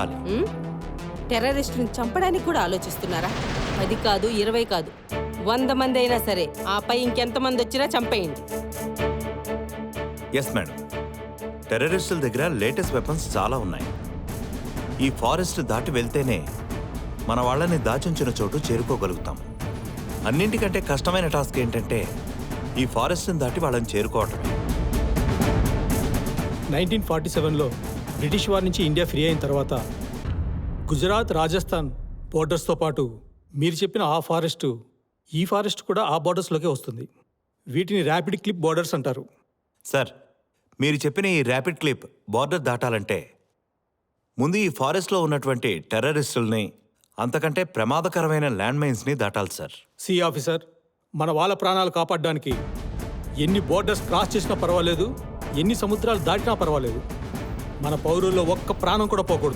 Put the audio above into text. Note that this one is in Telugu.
చంపాలి. టెర్రరిస్టుని చంపడానికి కూడా ఆలోచిస్తున్నారా? 10 కాదు 20 కాదు 100 మంది అయినా సరే, ఆపై ఇంకెంతమంది వచ్చినా చంపేయండి. Yes madam. టెర్రరిస్టుల దగ్గర లేటెస్ట్ వెపన్స్ చాలా ఉన్నాయి. ఈ ఫారెస్ట్ దాటి వెళ్తేనే మన వాళ్ళని దాచుంచిన చోటు చేరుకోగలుగుతాం. అన్నింటికంటే కష్టమైన టాస్క్ ఏంటంటే ఈ ఫారెస్ట్ని దాటి వాళ్ళని చేరుకోవటమే. 1947లో బ్రిటిష్ వారి నుంచి ఇండియా ఫ్రీ అయిన తర్వాత గుజరాత్, రాజస్థాన్ బోర్డర్స్తో పాటు మీరు చెప్పిన ఆ ఫారెస్ట్, ఈ ఫారెస్ట్ కూడా ఆ బోర్డర్స్లోకే వస్తుంది. వీటిని ర్యాపిడ్ క్లిప్ బోర్డర్స్ అంటారు. సార్, మీరు చెప్పిన ఈ ర్యాపిడ్ క్లిప్ బార్డర్ దాటాలంటే ముందు ఈ ఫారెస్ట్లో ఉన్నటువంటి టెర్రరిస్టుల్ని, అంతకంటే ప్రమాదకరమైన ల్యాండ్ మైన్స్ని దాటాలి సార్. సి ఆఫీసర్, మన వాళ్ళ ప్రాణాలు కాపాడడానికి ఎన్ని బోర్డర్స్ క్రాస్ చేసినా పర్వాలేదు, ఎన్ని సముద్రాలు దాటినా పర్వాలేదు, మన పౌరుల్లో ఒక్క ప్రాణం కూడా పోకూడదు.